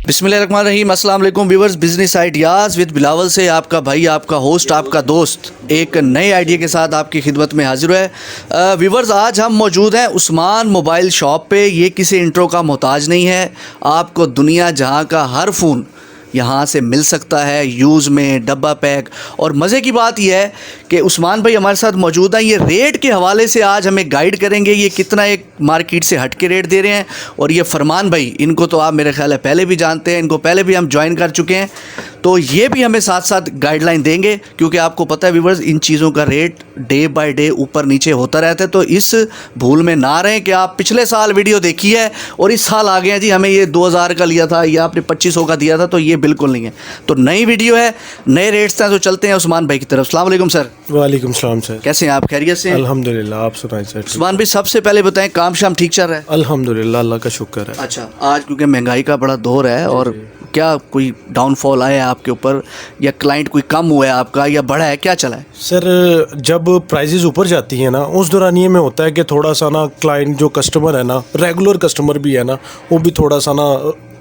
बिस्मिल्लाहिर्रहमानिर्रहीम, अस्सलाम वालेकुम viewers. Business ideas with Bilawal से आपका भाई, आपका होस्ट, आपका दोस्त एक नए आइडिया के साथ आपकी खिदमत में हाजिर है। व्यूअर्स, आज हम मौजूद हैं उस्मान मोबाइल शॉप पे। ये किसी इंट्रो का मोहताज नहीं है, आपको दुनिया जहां का हर फ़ोन यहाँ से मिल सकता है, यूज़ में, डब्बा पैक। और मज़े की बात यह है कि उस्मान भाई हमारे साथ मौजूद हैं। ये रेट के हवाले से आज हमें गाइड करेंगे, ये कितना एक मार्केट से हट के रेट दे रहे हैं। और ये फरमान भाई, इनको तो आप मेरे ख्याल है पहले भी जानते हैं, इनको पहले भी हम ज्वाइन कर चुके हैं, तो ये भी हमें साथ साथ गाइडलाइन देंगे। क्योंकि आपको पता है व्यूअर्स, इन चीज़ों का रेट डे बाय डे ऊपर नीचे होता रहता है। तो इस भूल में ना रहें कि आप पिछले साल वीडियो देखी है और इस साल आ गए हैं जी हमें ये 2000 का लिया था या आपने 2500 का दिया था, तो ये बिल्कुल नहीं है। तो नई वीडियो है, नए रेट्स हैं, तो चलते हैं उस्मान भाई की तरफ। अस्सलाम वालेकुम सर। वालेकुम सलाम सर। कैसे हैं आप? खैरियत से? अल्हम्दुलिल्लाह, आप सुनाएं सर। उस्मान भाई सबसे पहले बताएं, काम शाम ठीक चल रहा है? अल्हम्दुलिल्लाह, अल्लाह का शुक्र है। अच्छा, आज क्योंकि महंगाई का बड़ा दौर है, और क्या कोई डाउनफॉल आया है आपके ऊपर, या क्लाइंट कोई कम हुआ है आपका या बढ़ा है, क्या चला है? सर, जब प्राइजेज़ ऊपर जाती हैं ना, उस दौरान ये में होता है कि थोड़ा सा ना क्लाइंट जो कस्टमर है ना, रेगुलर कस्टमर भी है ना, वो भी थोड़ा सा ना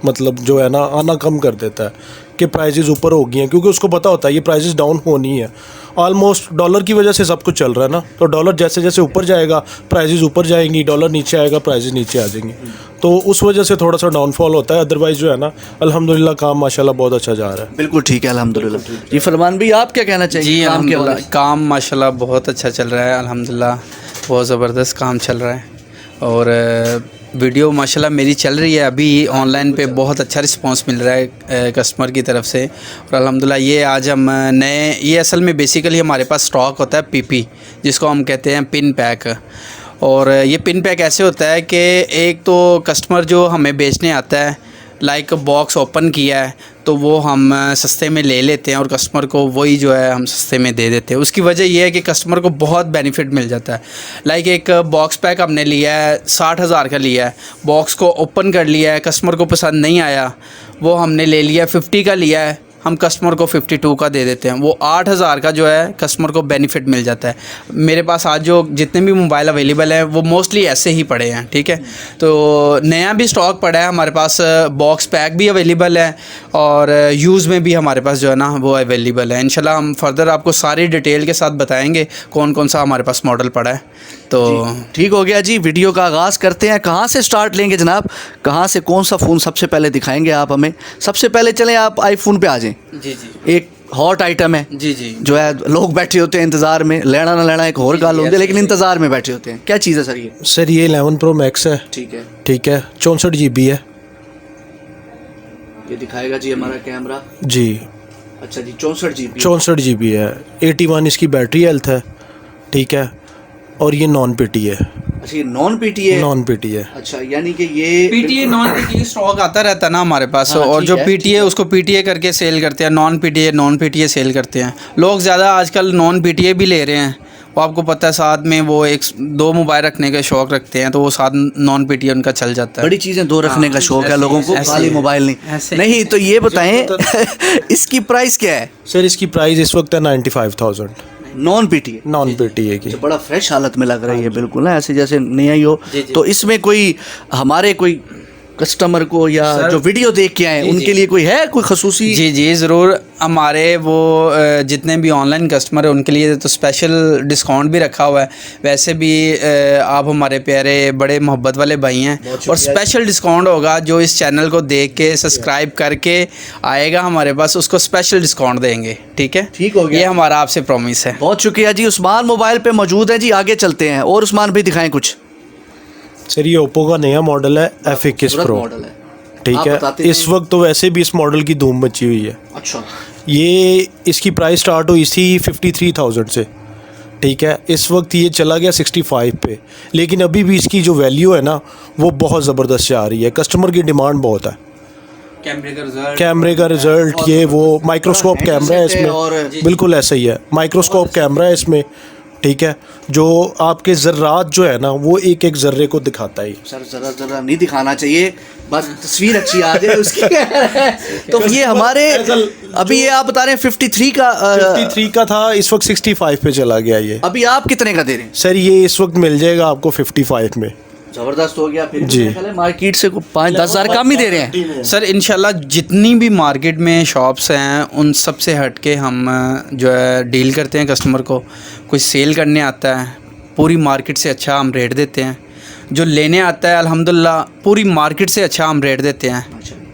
मतलब जो है ना आना कम कर देता है कि प्राइजेज़ ऊपर हो गई हैं, क्योंकि उसको पता होता है ये प्राइजेज़ डाउन होनी है। ऑलमोस्ट डॉलर की वजह से सब कुछ चल रहा है ना, तो डॉलर जैसे जैसे ऊपर जाएगा प्राइजेज़ ऊपर जाएंगी, डॉलर नीचे आएगा प्राइजेज़ नीचे आ जाएंगी, तो उस वजह से थोड़ा सा डाउनफॉल होता है। अदरवाइज़ जो है ना, अल्हम्दुलिल्लाह काम माशाल्लाह बहुत अच्छा जा रहा है। बिल्कुल ठीक है, अल्हम्दुलिल्लाह। जी फरमान भाई, आप क्या कहना चाहिए? जी काम के हवाले अल्हम्दुलिल्लाह, काम माशाल्लाह बहुत अच्छा चल रहा है। अल्हम्दुलिल्लाह बहुत ज़बरदस्त काम चल रहा है, और वीडियो माशाल्लाह मेरी चल रही है अभी ऑनलाइन पे, बहुत अच्छा रिस्पांस मिल रहा है कस्टमर की तरफ से। और अल्हम्दुलिल्लाह ये आज हम नए, ये असल में बेसिकली हमारे पास स्टॉक होता है पीपी, जिसको हम कहते हैं पिन पैक। और ये पिन पैक ऐसे होता है कि एक तो कस्टमर जो हमें बेचने आता है, लाइक बॉक्स ओपन किया है तो वो हम सस्ते में ले लेते हैं, और कस्टमर को वही जो है हम सस्ते में दे देते हैं। उसकी वजह ये है कि कस्टमर को बहुत बेनिफिट मिल जाता है। लाइक एक बॉक्स पैक हमने लिया है, 60,000 का लिया है, बॉक्स को ओपन कर लिया है, कस्टमर को पसंद नहीं आया, वो हमने ले लिया 50 का लिया है, हम कस्टमर को 52 का दे देते हैं। वो 8,000 का जो है कस्टमर को बेनिफिट मिल जाता है। मेरे पास आज जो जितने भी मोबाइल अवेलेबल हैं वो मोस्टली ऐसे ही पड़े हैं, ठीक है। तो नया भी स्टॉक पड़ा है हमारे पास, बॉक्स पैक भी अवेलेबल है, और यूज़ में भी हमारे पास जो है ना वो अवेलेबल है। इंशाल्लाह हम फर्दर आपको सारी डिटेल के साथ बताएँगे कौन कौन सा हमारे पास मॉडल पड़ा है। तो ठीक हो गया जी, वीडियो का आगाज़ करते हैं। कहाँ से स्टार्ट लेंगे जनाब? कहाँ से कौन सा फ़ोन सबसे पहले दिखाएंगे आप हमें? सबसे पहले चलें आप आईफोन पे आ जाएं। जी जी, एक हॉट आइटम है जी जी, जो है, लोग बैठे होते हैं इंतज़ार में, लेना ना लेना एक और गाल होती है, लेकिन इंतज़ार में बैठे होते हैं। क्या चीज़ है सर ये? सर ये 11 Pro Max है। ठीक है, ठीक है, 64 GB है। ये दिखाएगा जी हमारा कैमरा। जी, अच्छा जी, 64 GB। 64 GB है, 81 इसकी बैटरी हेल्थ है। ठीक है, और ये नॉन पीटी है। अच्छा, ये नॉन पीटी है? नॉन पीटी है। अच्छा, यानी कि ये पीटीए नॉन पीटीए स्टॉक आता रहता है ना हमारे पास। हाँ, और ठीक जो है, पीटीए उसको पीटीए करके सेल करते हैं, नॉन पीटीए सेल करते हैं। लोग ज़्यादा आजकल नॉन पीटीए भी ले रहे हैं। वो आपको पता है, साथ में वो एक दो मोबाइल रखने का शौक़ रखते हैं, तो वो साथ नॉन पीटीए उनका चल जाता है। बड़ी चीज़ें दो रखने का शौक है लोगों को, खाली मोबाइल नहीं। नहीं तो ये बताएं इसकी प्राइस क्या है? सर इसकी प्राइस इस वक्त है 95,000। नॉन पीटी नॉन पीटी है की। बड़ा फ्रेश हालत में लग रही है, बिल्कुल ना ऐसे जैसे नया ही हो। तो इसमें कोई हमारे कोई कस्टमर को या जो वीडियो देख के आए उनके लिए कोई है कोई खसूसी? जी जी ज़रूर, हमारे वो जितने भी ऑनलाइन कस्टमर हैं उनके लिए तो स्पेशल डिस्काउंट भी रखा हुआ है। वैसे भी आप हमारे प्यारे बड़े मोहब्बत वाले भाई हैं, और स्पेशल डिस्काउंट होगा जो इस चैनल को देख के सब्सक्राइब करके आएगा हमारे पास, उसको स्पेशल डिस्काउंट देंगे। ठीक है, ठीक हो गया, ये हमारा आपसे प्रॉमिस है। बहुत शुक्रिया जी। उस्मान मोबाइल पे मौजूद है जी, आगे चलते हैं। और उस्मान भी दिखाएं कुछ। सर ये ओप्पो का नया मॉडल है F21 Pro मॉडल है, ठीक है। इस वक्त तो वैसे भी इस मॉडल की धूम मची हुई है। अच्छा, ये इसकी प्राइस स्टार्ट हुई थी 53,000 से, ठीक है। इस वक्त ये चला गया 65 पे, लेकिन अभी भी इसकी जो वैल्यू है ना वो बहुत ज़बरदस्त जा रही है। कस्टमर की डिमांड बहुत है। कैमरे का रिजल्ट ये वो माइक्रोस्कोप कैमरा है इसमें, बिल्कुल ऐसा ही है, माइक्रोस्कोप कैमरा है इसमें, ठीक है, जो आपके ज़र्रात जो है ना वो एक एक ज़र्रे को दिखाता है। सर ज़रा नहीं दिखाना चाहिए, बस तस्वीर अच्छी आ जाए उसकी। तो ये हमारे अभी ये आप बता रहे हैं 53 का था, इस वक्त 65 पे चला गया ये। अभी आप कितने का दे रहे हैं? सर ये इस वक्त मिल जाएगा आपको 55 में। ज़बरदस्त हो गया। फिर जी। मेरा ख्याल है मार्केट से 5-10 हज़ार कम ही दे रहे हैं। सर इंशाल्लाह जितनी भी मार्केट में शॉप्स हैं उन सब से हट के हम जो है डील करते हैं कस्टमर को। कोई सेल करने आता है पूरी मार्केट से अच्छा हम रेट देते हैं, जो लेने आता है अल्हम्दुलिल्लाह पूरी मार्केट से अच्छा हम रेट देते हैं।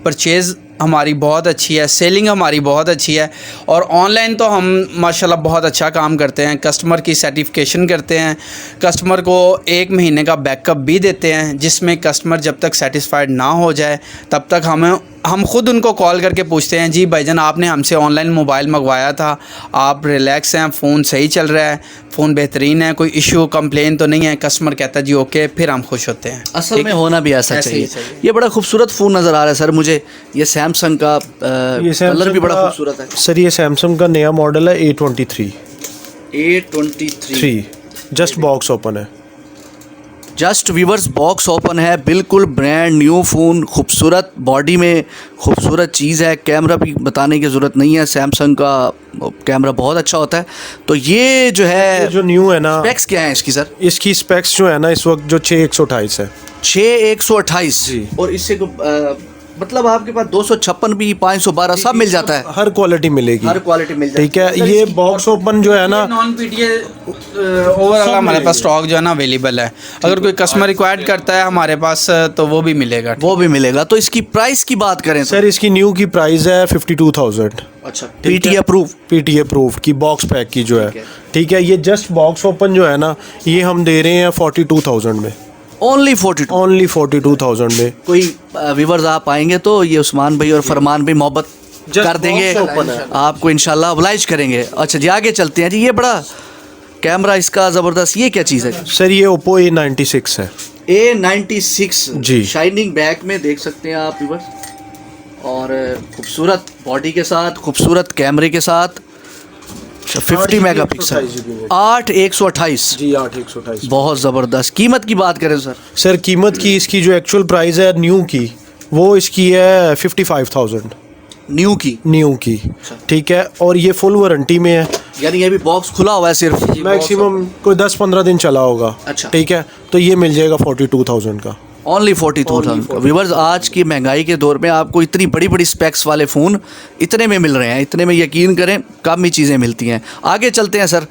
परचेज़ हमारी बहुत अच्छी है, सेलिंग हमारी बहुत अच्छी है, और ऑनलाइन तो हम माशाल्लाह बहुत अच्छा काम करते हैं। कस्टमर की सर्टिफिकेशन करते हैं, कस्टमर को 1 महीने का बैकअप भी देते हैं, जिसमें कस्टमर जब तक सेटिस्फाइड ना हो जाए तब तक हम ख़ुद उनको कॉल करके पूछते हैं, जी भाईजान आपने हमसे ऑनलाइन मोबाइल मंगवाया था, आप रिलैक्स हैं, फ़ोन सही चल रहा है, फ़ोन बेहतरीन है, कोई इशू कंप्लेन तो नहीं है। कस्टमर कहता है जी ओके, फिर हम खुश होते हैं। असल में होना भी ऐसा ऐसे ही चाहिए। ये बड़ा खूबसूरत फ़ोन नज़र आ रहा है सर मुझे, ये सैमसंग का कलर भी बड़ा खूबसूरत है। सर ये सैमसंग का नया मॉडल है A23 A23 just box open है। जस्ट वीवर्स बॉक्स ओपन है, बिल्कुल ब्रांड न्यू फ़ोन, खूबसूरत बॉडी में खूबसूरत चीज़ है। कैमरा भी बताने की ज़रूरत नहीं है, सैमसंग का कैमरा बहुत अच्छा होता है। तो ये जो है जो न्यू है ना, स्पेक्स क्या है इसकी सर? इसकी स्पेक्स जो है ना इस वक्त जो 6128 है। 6128 जी। और इससे मतलब आपके पास 256 भी 512 सब मिल जाता है, हर क्वालिटी मिलेगी, हर क्वालिटी मिल जाती ठीक है। ये बॉक्स ओपन जो है ना, नॉन पीटीए ओवरऑल हमारे पास स्टॉक जो है ना अवेलेबल है। अगर कोई कस्टमर रिक्वायर्ड करता है हमारे पास तो वो भी मिलेगा। वो भी मिलेगा। तो इसकी प्राइस की बात करें तो सर इसकी न्यू की प्राइस है 52,000। अच्छा, पीटी अप्रूव, पीटीए प्रूफ की बॉक्स पैक की जो है, ठीक है। ये जस्ट बॉक्स ओपन जो है ना, ये हम दे रहे हैं 42,000 में, ओनली 42। ओनली 42,000 में। कोई व्यूवर्स आप आएंगे तो ये उस्मान भाई और फरमान भाई मोहब्बत Just कर देंगे, box open है। आपको इंशाल्लाह oblige करेंगे। अच्छा जी, आगे चलते हैं जी। ये बड़ा कैमरा इसका ज़बरदस्त, ये क्या चीज़ है? सर ये ओप्पो A96 है। A96 जी। शाइनिंग बैक में देख सकते हैं आप व्यूवर्स, और खूबसूरत बॉडी के साथ, खूबसूरत कैमरे के साथ, 50 मेगापिक्सल, 8128 जी 8128। बहुत ज़बरदस्त। कीमत की बात करें सर? सर कीमत की इसकी जो एक्चुअल प्राइस है न्यू की, वो इसकी है 55,000 न्यू की, न्यू की, ठीक है। और ये फुल वारंटी में है, यानी ये भी बॉक्स खुला हुआ है सिर्फ? मैक्सिमम कोई 10-15 दिन चला होगा। अच्छा। ठीक है, तो ये मिल जाएगा 42,000 का। ओनली 42,000 का। व्यूवर्स आज की महंगाई के दौर में आपको इतनी बड़ी बड़ी स्पेक्स वाले फ़ोन इतने में मिल रहे हैं, इतने में यकीन करें कम ही चीज़ें मिलती हैं। आगे चलते हैं सर।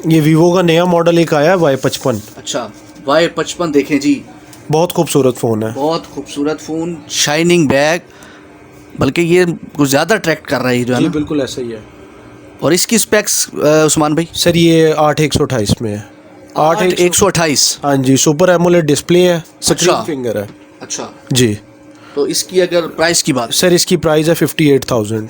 ये वीवो का नया मॉडल एक आया है Y55। अच्छा, Y55 देखें जी, बहुत खूबसूरत फ़ोन है। बहुत खूबसूरत फ़ोन, शाइनिंग बैक, बल्कि ये कुछ ज़्यादा अट्रैक्ट कर रहा है जो है जी ना। बिल्कुल ऐसा ही है। और इसकी स्पेक्स उस्मान भाई? सर ये 8128 में है। 8128। हाँ जी, सुपर एमोलेड डिस्प्ले है, स्क्रीन अच्छा। फिंगर है अच्छा, जी। तो इसकी अगर प्राइस की बात? सर इसकी प्राइस है 58,000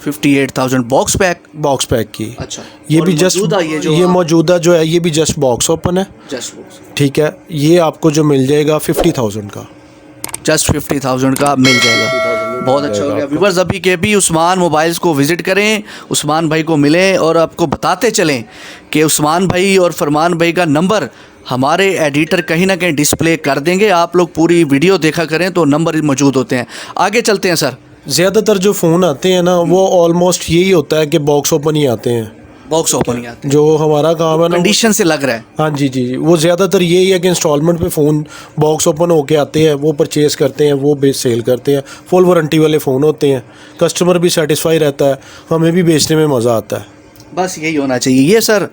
58,000 बॉक्स पैक। बॉक्स पैक की। अच्छा, ये और भी जस्ट मौजूदा ये मौजूदा जो है ये भी जस्ट बॉक्स ओपन है, जस्ट बॉक्स, ठीक है। ये आपको जो मिल जाएगा 50,000 का, जस्ट 50,000 का मिल जाएगा। बहुत अच्छा हो गया। व्यूवर्स अभी के भी उस्मान मोबाइल्स को विज़िट करें, उस्मान भाई को मिलें, और आपको बताते चलें कि उस्मान भाई और फरमान भाई का नंबर हमारे एडिटर कहीं ना कहीं डिस्प्ले कर देंगे। आप लोग पूरी वीडियो देखा करें तो नंबर मौजूद होते हैं। आगे चलते हैं सर। ज़्यादातर जो फ़ोन आते हैं ना वो ऑलमोस्ट यही होता है कि बॉक्स ओपन ही आते हैं। बॉक्स ओपन ही आते हैं, जो हमारा काम है ना, कंडीशन से लग रहा है। हाँ जी जी, वो ज़्यादातर यही है कि इंस्टॉलमेंट पे फ़ोन बॉक्स ओपन होके आते हैं, वो परचेज़ करते हैं, वो बेच सेल करते हैं। फुल वारंटी वाले फ़ोन होते हैं, कस्टमर भी सेटिस्फाई रहता है, हमें भी बेचने में मज़ा आता है। बस यही होना चाहिए। ये सर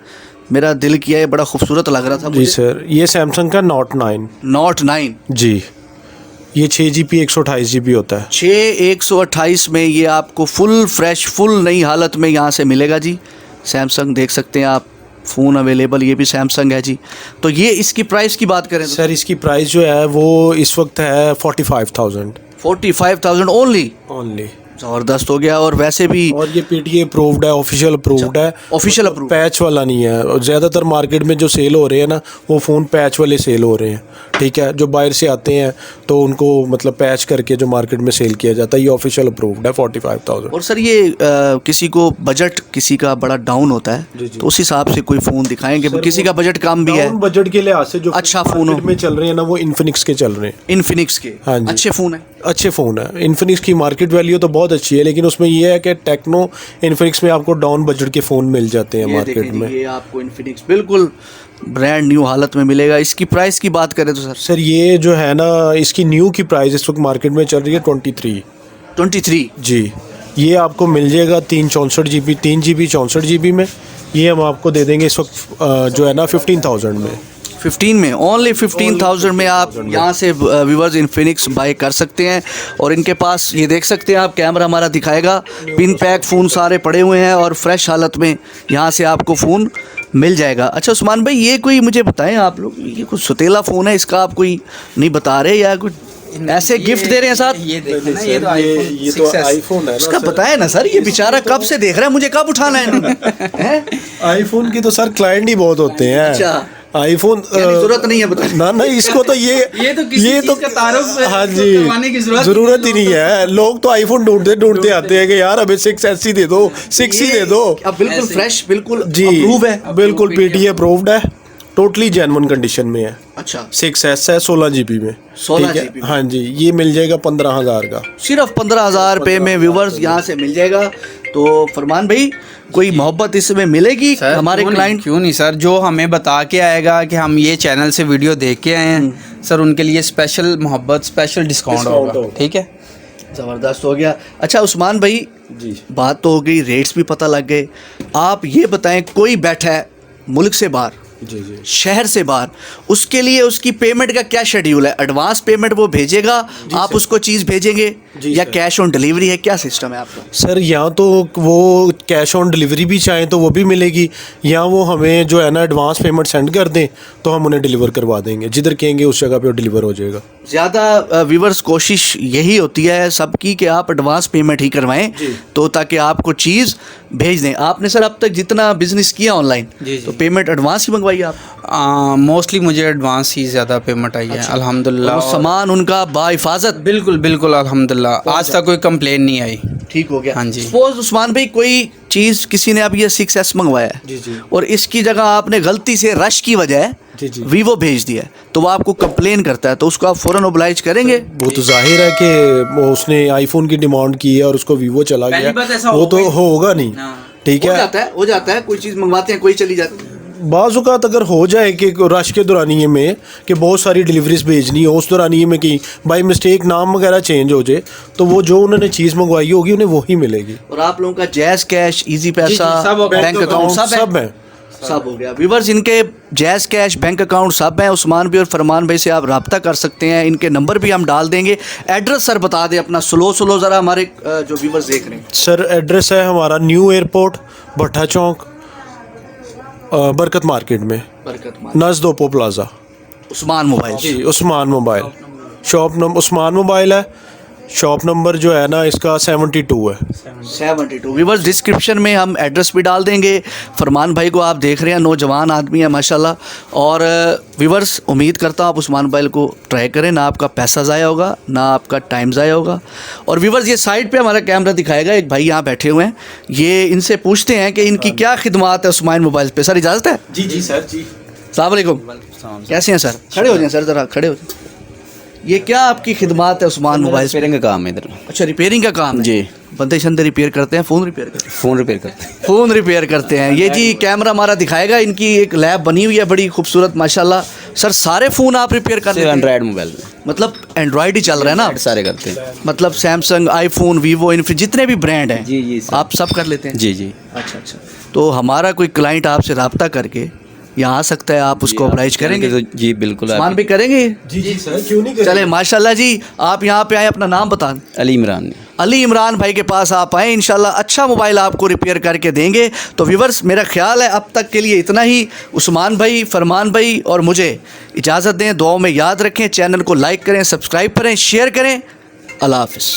मेरा दिल किया, ये बड़ा खूबसूरत लग रहा था जी मुझे। सर, ये सैमसंग का Note 9 Note 9 जी, ये 6GB 128GB होता है। 6128 में ये आपको फुल फ्रेश, फुल नई हालत में यहाँ से मिलेगा जी। सैमसंग देख सकते हैं आप, फ़ोन अवेलेबल, ये भी सैमसंग है जी। तो ये इसकी प्राइस की बात करें तो सर इसकी प्राइस जो है वो इस वक्त है 45,000 45,000 ओनली। ओनली। ज़बरदस्त हो गया। और वैसे भी और ये PTA अप्रूव्ड है, ऑफिशियल अप्रूव्ड है, ऑफिशियल अप्रूव, पैच वाला नहीं है। और ज़्यादातर मार्केट में जो सेल हो रहे हैं ना वो फ़ोन पैच वाले सेल हो रहे हैं, ठीक है। जो बाहर से आते हैं तो उनको मतलब पैच करके जो मार्केट में सेल किया जाता है, ये ऑफिशियल अप्रूव्ड है 45,000। और सर ये किसी को बजट किसी का बड़ा डाउन होता है तो उस हिसाब से कोई फ़ोन दिखाएंगे। किसी का बजट कम भी है, बजट के लिहाज से जो अच्छा फ़ोन में चल रहे हैं ना वो इन्फिनिक्स के चल रहे हैं। इन्फिनिक्स के हाँ जी। अच्छे फ़ोन है। अच्छे फ़ोन है। इन्फिनिक्स की मार्केट वैल्यू तो बहुत अच्छी है, लेकिन उसमें ये है कि टेक्नो इन्फिनिक्स में आपको डाउन बजट के फ़ोन मिल जाते हैं ये मार्केट देखें में। ये आपको इन्फिनिक्स बिल्कुल ब्रांड न्यू हालत में मिलेगा। इसकी प्राइस की बात करें तो सर सर ये जो है ना, इसकी न्यू की प्राइस इस वक्त मार्केट में चल रही है 23। 23। जी, ये आपको मिल जाएगा 3 GB 64 GB में। ये हम आपको दे देंगे इस वक्त जो है ना 15,000 में। 15 में, ओनली 15,000 में आप यहाँ से व्यूवर्स इन्फिनिक्स बाय कर सकते हैं। और इनके पास ये देख सकते हैं आप, कैमरा हमारा दिखाएगा, पिन पैक फ़ोन सारे पड़े हुए हैं और फ्रेश हालत में यहाँ से आपको फ़ोन मिल जाएगा। अच्छा उस्मान भाई, ये कोई मुझे बताएं आप लोग, ये कुछ सुतेला फ़ोन है, इसका आप कोई नहीं बता रहे या कुछ ऐसे गिफ्ट दे रहे हैं साथ? ये देखो ना, ये तो ये तो 6S आईफोन है ना इसका सर। बताए ना सर, ये बेचारा कब से देख रहा है, मुझे कब उठाना है हैं? आईफोन की तो सर क्लाइंट ही बहुत होते हैं। अच्छा। आईफोन यानी जरूरत नहीं है बताने। ना इसको तो ये तो किसी चीज़ का तारुफ हाँ करवाने की जी, जरूरत ही नहीं है। लोग तो आईफोन ढूंढते आते हैं कि यार हमें 6S ही दे दो, 6 ही दे दो। अब बिल्कुल फ्रेश, बिल्कुल जी अप्रूव है। बिल्कुल PTA अप्रूव्ड है, टोटली जेन्युइन कंडीशन में है। अच्छा 6S है 16 GB में। 16 ठीक है? GB में। हाँ जी, ये मिल जाएगा 15,000 का। सिर्फ 15,000 रुपये में व्यूवर्स यहाँ से मिल जाएगा। तो फरमान भाई, कोई मोहब्बत इसमें मिलेगी सर, हमारे क्लाइंट? क्यों नहीं सर, जो हमें बता के आएगा कि हम ये चैनल से वीडियो देख के आए हैं सर, उनके लिए स्पेशल मोहब्बत, स्पेशल डिस्काउंट होगा। ठीक है, ज़बरदस्त हो गया। अच्छा उस्मान भाई जी, बात तो हो गई, रेट्स भी पता लग गए। आप ये बताएं, कोई बैठा है मुल्क से बाहर, जी जी शहर से बाहर, उसके लिए उसकी पेमेंट का क्या शेड्यूल है? एडवांस पेमेंट वो भेजेगा, आप उसको चीज़ भेजेंगे या सर। कैश ऑन डिलीवरी है, क्या सिस्टम है आपका? सर यहाँ तो वो कैश ऑन डिलीवरी भी चाहें तो वो भी मिलेगी, या वो हमें जो है ना एडवांस पेमेंट सेंड कर दें तो हम उन्हें डिलीवर करवा देंगे, जिधर कहेंगे उस जगह पे वो डिलीवर हो जाएगा। ज़्यादा व्यूवर्स कोशिश यही होती है सबकी कि आप एडवांस पेमेंट ही करवाएं, तो ताकि आपको चीज़ भेज दें। आपने सर अब तक जितना बिजनेस किया ऑनलाइन, जी, तो पेमेंट एडवांस ही मंगवाई आप? मोस्टली मुझे एडवांस ही ज़्यादा पेमेंट आई है अल्हम्दुलिल्लाह। और सामान उनका बाहिफाजत बिल्कुल बिल्कुल अल्हम्दुलिल्लाह, आज तक कोई कंप्लेन नहीं आई। ठीक हो गया। हाँ जी। सपोज उस्मान भाई, कोई चीज़ किसी ने अब ये 6S मंगवाया है, जी, जी। और इसकी जगह आपने गलती से रश की वजह जी, जी। वीवो भेज दिया है, तो वो आपको कंप्लेन करता है, तो उसको आप फ़ौरन ओब्लाइज करेंगे? वो तो जाहिर है कि वो उसने आईफोन की डिमांड की है और उसको वीवो चला पहली बात गया, ऐसा वो तो होगा ही। होगा नहीं। ठीक हो है, जाता है, कोई चीज़ मंगवाते हैं, कोई चली जाती है। बाज़-औक़ात अगर हो जाए कि रश के दौरानिए में कि बहुत सारी डिलीवरीज भेजनी हो, उस दौरानिए में कि बाई मिस्टेक नाम वगैरह चेंज हो जाए, तो वो जो उन्होंने चीज़ मंगवाई होगी उन्हें वही मिलेगी। और आप लोगों का जैज़ कैश, इजी पैसा, सब बैंक अकाउंट सब है? सब हो गया। व्यूवर्स, इनके जैज़ कैश, बैंक अकाउंट सब हैं। उस्मान भाई और फरमान भाई से आप रब्ता कर सकते हैं, इनके नंबर भी हम डाल देंगे। एड्रेस सर बता दें अपना, स्लो ज़रा, हमारे जो व्यूवर्स देख रहे हैं। सर एड्रेस है हमारा न्यू एयरपोर्ट, भट्टा चौक, बरकत मार्केट में, नज़द ओप्पो प्लाजा। उस्मान मोबाइल। जी, Usman mobile shop number, Usman mobile है, शॉप नंबर जो है ना इसका 72 है। 72। व्यूवर्स, डिस्क्रिप्शन में हम एड्रेस भी डाल देंगे। फरमान भाई को आप देख रहे हैं, नौजवान आदमी है माशाल्लाह। और व्यूवर्स, उम्मीद करता हूँ आप उस्मान मोबाइल को ट्राई करें, ना आपका पैसा ज़ाया होगा, ना आपका टाइम ज़ाया होगा। और व्यूवर्स, ये साइड पे हमारा कैमरा दिखाएगा, एक भाई यहाँ बैठे हुए हैं, ये इनसे पूछते हैं कि इनकी क्या खिदमत है उस्मान मोबाइल पे। सर इजाज़त है? जी जी सर जी। अस्सलाम वालेकुम, कैसे हैं सर? खड़े हो जाएं सर, ज़रा खड़े हो जाएं। ये क्या आपकी खिदमत है उस्मान मोबाइल पे? रिपेयरिंग का काम है इधर। अच्छा, रिपेयरिंग का काम है? जी। बंदे शंदे रिपेयर करते हैं, फ़ोन रिपेयर करते हैं? फ़ोन रिपेयर करते हैं। फ़ोन रिपेयर करते हैं। ये जी कैमरा हमारा दिखाएगा, इनकी एक लैब बनी हुई है बड़ी खूबसूरत माशाल्लाह। सर सारे फ़ोन आप रिपेयर कर लेते हैं? एंड्रॉयड मोबाइल में मतलब एंड्रॉयड ही चल रहा है ना? सारे करते हैं। मतलब सैमसंग, आईफोन, वीवो, इनफिनिक्स, जितने भी ब्रांड हैं जी, जी, सर। आप सब कर लेते हैं? जी जी। अच्छा अच्छा। तो हमारा कोई क्लाइंट आपसे रब्ता करके यहाँ आ सकता है, आप उसको अप्लाइज करेंगे? तो जी बिल्कुल। उस्मान भी करेंगे? जी जी सर, क्यों नहीं चले माशाल्लाह जी, आप यहाँ पे आए, अपना नाम बता दें। अली इमरान। अली इमरान भाई के पास आप आएँ, इंशाल्लाह अच्छा मोबाइल आपको रिपेयर करके देंगे। तो व्यूवर्स, मेरा ख्याल है अब तक के लिए इतना ही। उस्मान भाई, फरमान भाई और मुझे इजाज़त दें, दुआओं में याद रखें, चैनल को लाइक करें, सब्सक्राइब करें, शेयर करें। अल्लाह हाफ़िज़।